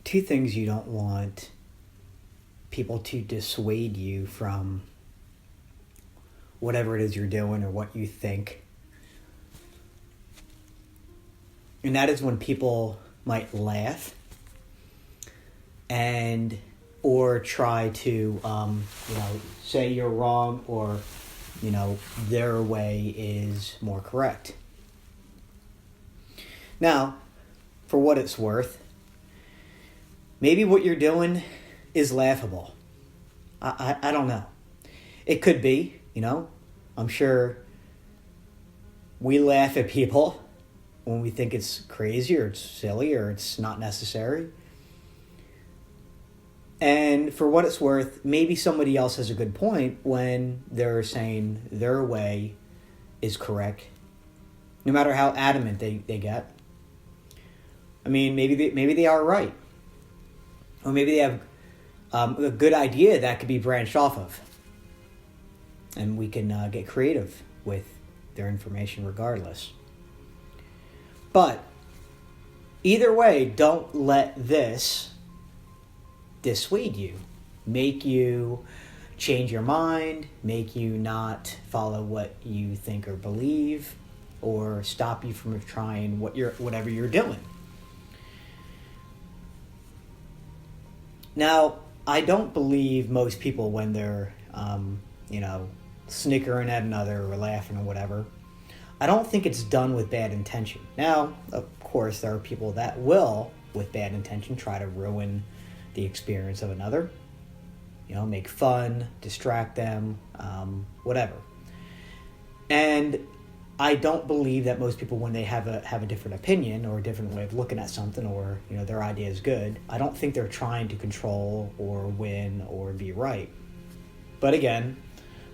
two things you don't want people to dissuade you from whatever it is you're doing or what you think. And that is when people might laugh and or try to say you're wrong, or their way is more correct. Now, for what it's worth, maybe what you're doing is laughable. I don't know. It could be, I'm sure we laugh at people when we think it's crazy or it's silly or it's not necessary. And for what it's worth, maybe somebody else has a good point when they're saying their way is correct, no matter how adamant they get. I mean, maybe they are right. Or maybe they have a good idea that could be branched off of. And we can get creative with their information regardless. But either way, don't let this dissuade you, make you change your mind, make you not follow what you think or believe, or stop you from trying whatever you're doing. Now, I don't believe most people when they're, snickering at another or laughing or whatever. I don't think it's done with bad intention. Now, of course, there are people that will, with bad intention, try to ruin the experience of another. Make fun, distract them, whatever. And I don't believe that most people, when they have a different opinion or a different way of looking at something, or their idea is good, I don't think they're trying to control or win or be right. But again,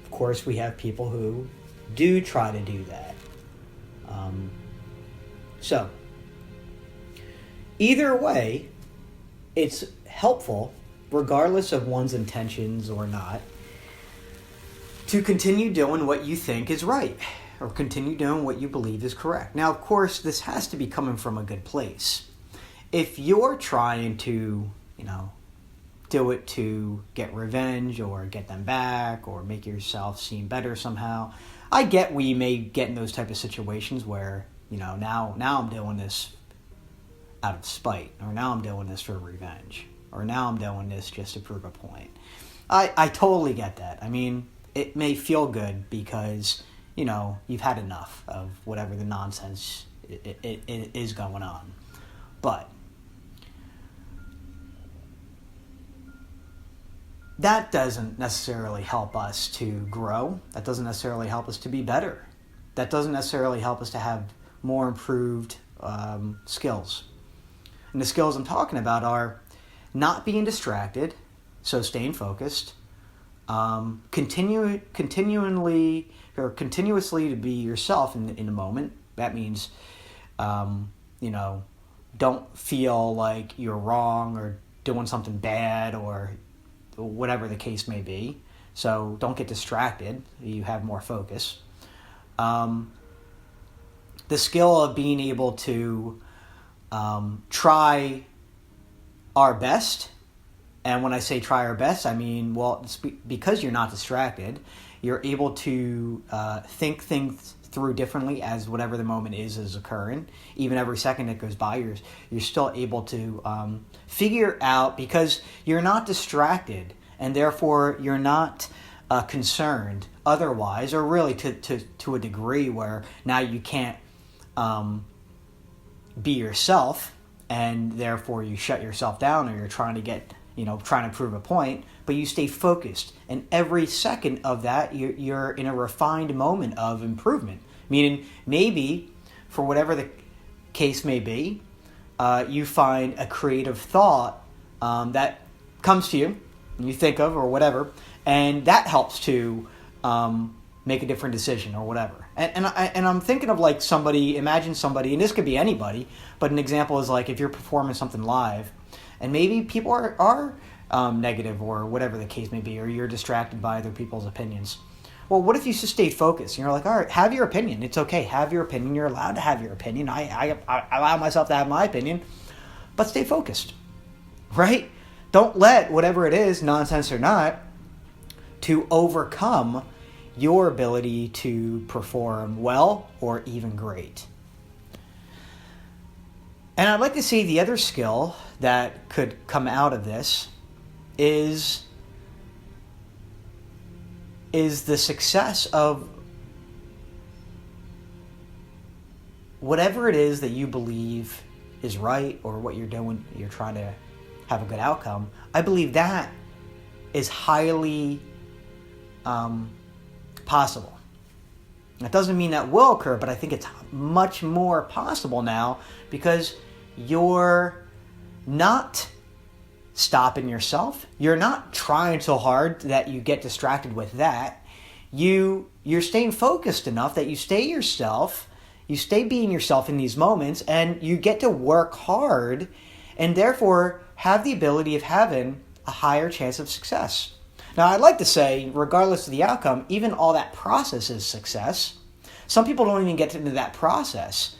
of course, we have people who do try to do that. So either way, it's helpful, regardless of one's intentions or not, to continue doing what you think is right, or continue doing what you believe is correct. Now, of course, this has to be coming from a good place. If you're trying to, do it to get revenge or get them back or make yourself seem better somehow, I get we may get in those type of situations where, now I'm doing this out of spite, or now I'm doing this for revenge, or now I'm doing this just to prove a point. I totally get that. I mean, it may feel good because you've had enough of whatever the nonsense it is going on. But that doesn't necessarily help us to grow. That doesn't necessarily help us to be better. That doesn't necessarily help us to have more improved skills. And the skills I'm talking about are not being distracted, so staying focused, continuously to be yourself in the moment. That means, don't feel like you're wrong or doing something bad or whatever the case may be. So don't get distracted. You have more focus. The skill of being able to try our best. And when I say try our best, I mean, it's because you're not distracted, you're able to think things through differently as whatever the moment is occurring. Even every second that goes by, you're still able to figure out, because you're not distracted, and therefore you're not concerned otherwise, or really to a degree where now you can't be yourself, and therefore you shut yourself down, or you're trying to prove a point, but you stay focused. And every second of that, you're in a refined moment of improvement. Meaning, maybe, for whatever the case may be, you find a creative thought that comes to you, and you think of, or whatever, and that helps to make a different decision or whatever. And I'm thinking of like somebody, imagine somebody, and this could be anybody, but an example is like if you're performing something live, and maybe people are negative or whatever the case may be, or you're distracted by other people's opinions. Well, what if you just stay focused? And you're like, all right, have your opinion. It's okay. Have your opinion. You're allowed to have your opinion. I allow myself to have my opinion, but stay focused. right? Don't let whatever it is, nonsense or not, to overcome your ability to perform well or even great. And I'd like to see the other skill that could come out of this is the success of whatever it is that you believe is right or what you're doing, you're trying to have a good outcome. I believe that is highly possible. That doesn't mean that will occur, but I think it's much more possible now because you're not stopping yourself. You're not trying so hard that you get distracted with that. You're staying focused enough that you stay yourself. You stay being yourself in these moments, and you get to work hard and therefore have the ability of having a higher chance of success. Now, I'd like to say, regardless of the outcome, even all that process is success. Some people don't even get into that process.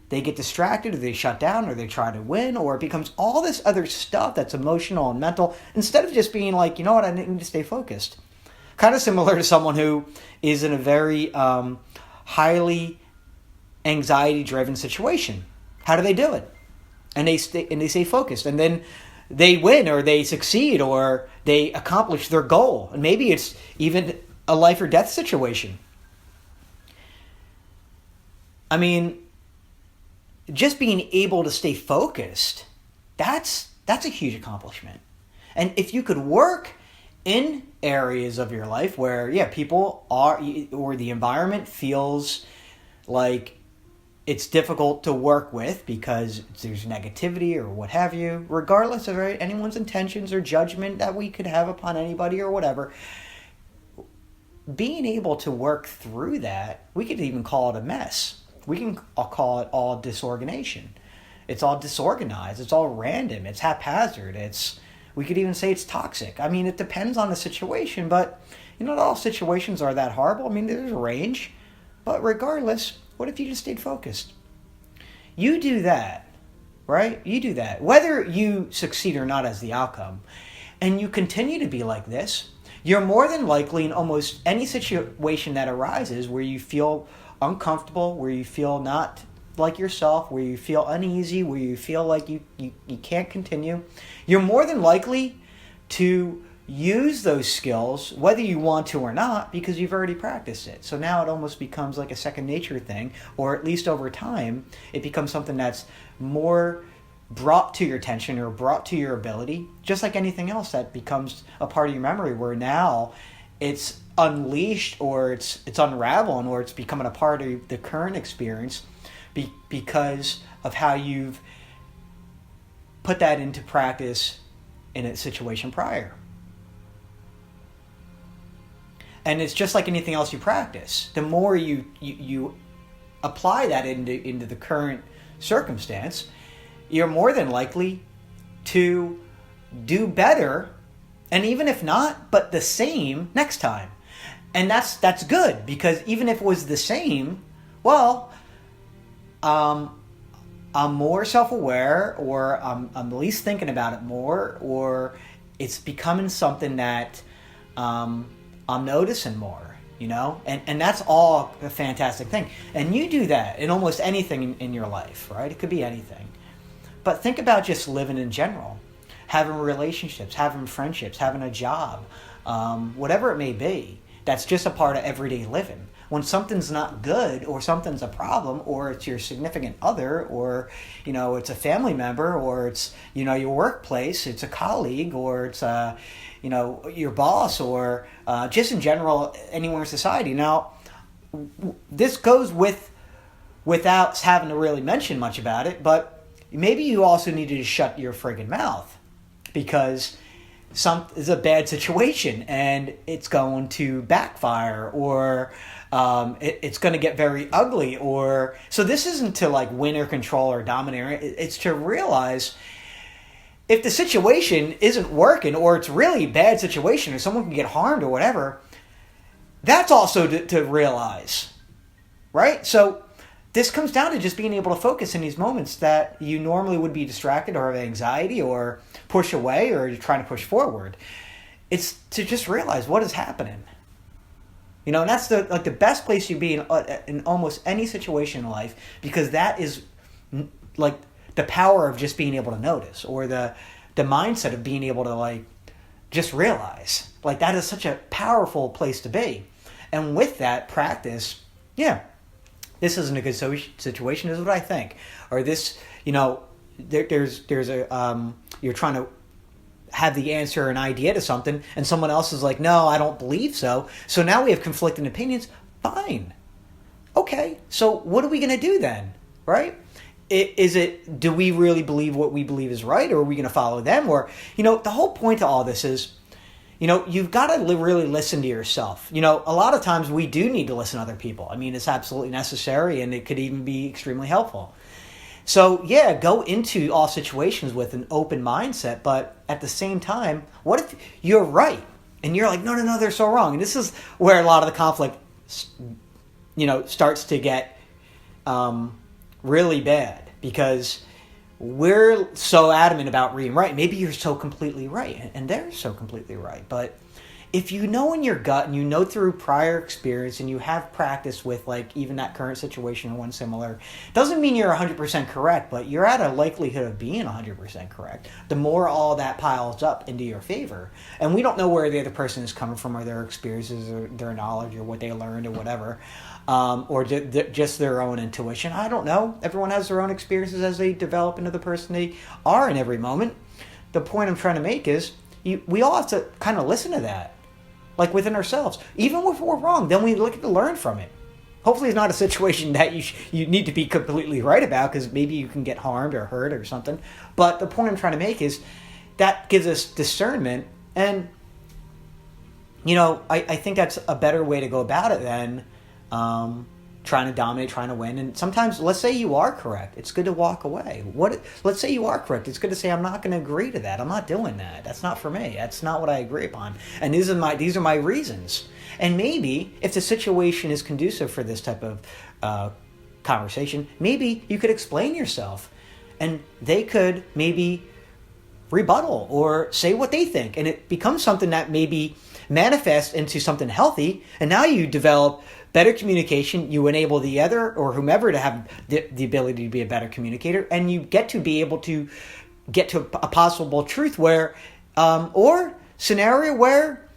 They get distracted, or they shut down, or they try to win, or it becomes all this other stuff that's emotional and mental, instead of just being like, you know what, I need to stay focused. Kind of similar to someone who is in a very highly anxiety-driven situation. How do they do it? And they stay focused, and then they win, or they succeed, or they accomplish their goal. And maybe it's even a life or death situation. I mean, just being able to stay focused, that's a huge accomplishment. And if you could work in areas of your life where, people are, or the environment feels like it's difficult to work with because there's negativity or what have you, regardless of anyone's intentions or judgment that we could have upon anybody or whatever, being able to work through that, we could even call it a mess. We can call it all disorganization. It's all disorganized. It's all random. It's haphazard. We could even say it's toxic. I mean, it depends on the situation, but not all situations are that horrible. I mean, there's a range. But regardless, what if you just stayed focused? You do that, right? You do that. Whether you succeed or not as the outcome, and you continue to be like this, you're more than likely in almost any situation that arises where you feel uncomfortable, where you feel not like yourself, where you feel uneasy, where you feel like you can't continue, you're more than likely to use those skills, whether you want to or not, because you've already practiced it. So now it almost becomes like a second nature thing, or at least over time, it becomes something that's more brought to your attention or brought to your ability, just like anything else that becomes a part of your memory, where now it's unleashed, or it's unraveling, or it's becoming a part of the current experience because of how you've put that into practice in a situation prior. And it's just like anything else you practice. The more you apply that into the current circumstance, you're more than likely to do better, and even if not, but the same next time. And that's good, because even if it was the same, well, I'm more self-aware, or I'm at least thinking about it more, or it's becoming something that I'm noticing more, and that's all a fantastic thing. And you do that in almost anything in your life, right? It could be anything. But think about just living in general, having relationships, having friendships, having a job, whatever it may be. That's just a part of everyday living. When something's not good, or something's a problem, or it's your significant other, or it's a family member, or it's your workplace, it's a colleague, or it's your boss, or just in general anywhere in society. Now, this goes without having to really mention much about it, but maybe you also need to shut your friggin' mouth, because it's a bad situation and it's going to backfire, or it's going to get very ugly. Or so this isn't to like win or control or dominate. It's to realize if the situation isn't working, or it's really a bad situation, or someone can get harmed or whatever, that's also to realize, right? So this comes down to just being able to focus in these moments that you normally would be distracted or have anxiety or push away or you're trying to push forward. It's to just realize what is happening. And that's the best place you be in almost any situation in life, because that is like the power of just being able to notice, or the mindset of being able to just realize. That is such a powerful place to be. And with that practice, this isn't a good situation, is what I think. Or this, there's a, you're trying to have the answer or an idea to something, and someone else is like, no, I don't believe so. So now we have conflicting opinions. Fine. Okay, so what are we going to do then, right? Do we really believe what we believe is right, or are we going to follow them? Or, the whole point to all this is, you've got to really listen to yourself. A lot of times we do need to listen to other people. I mean, it's absolutely necessary, and it could even be extremely helpful. So, go into all situations with an open mindset, but at the same time, what if you're right? And you're like, no, they're so wrong. And this is where a lot of the conflict, starts to get really bad, because we're so adamant about being right. Maybe you're so completely right, and they're so completely right. But if you know in your gut, and you know through prior experience, and you have practice with even that current situation or one similar, doesn't mean you're 100% correct, but you're at a likelihood of being 100% correct. The more all that piles up into your favor. And we don't know where the other person is coming from, or their experiences, or their knowledge, or what they learned, or whatever. Or just their own intuition. I don't know. Everyone has their own experiences as they develop into the person they are in every moment. The point I'm trying to make is we all have to kind of listen to that, within ourselves. Even if we're wrong, then we look to learn from it. Hopefully it's not a situation that you need to be completely right about, because maybe you can get harmed or hurt or something. But the point I'm trying to make is that gives us discernment, and I think that's a better way to go about it than trying to dominate, trying to win. And sometimes, let's say you are correct, it's good to walk away. Let's say you are correct, it's good to say, I'm not going to agree to that. I'm not doing that. That's not for me. That's not what I agree upon. And these are my reasons. And maybe if the situation is conducive for this type of conversation, maybe you could explain yourself, and they could maybe rebuttal or say what they think, and it becomes something that maybe manifests into something healthy. And now you develop better communication. You enable the other or whomever to have the ability to be a better communicator, and you get to be able to get to a possible truth where, or scenario where,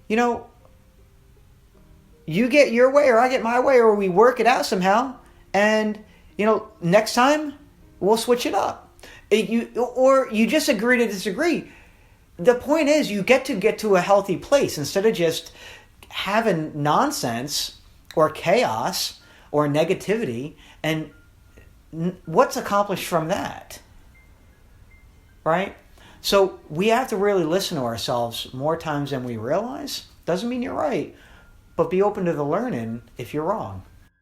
you get your way or I get my way, or we work it out somehow, and next time we'll switch it up. Or you just agree to disagree. The point is, you get to a healthy place instead of just having nonsense or chaos or negativity. And what's accomplished from that? Right? So we have to really listen to ourselves more times than we realize. Doesn't mean you're right, but be open to the learning if you're wrong.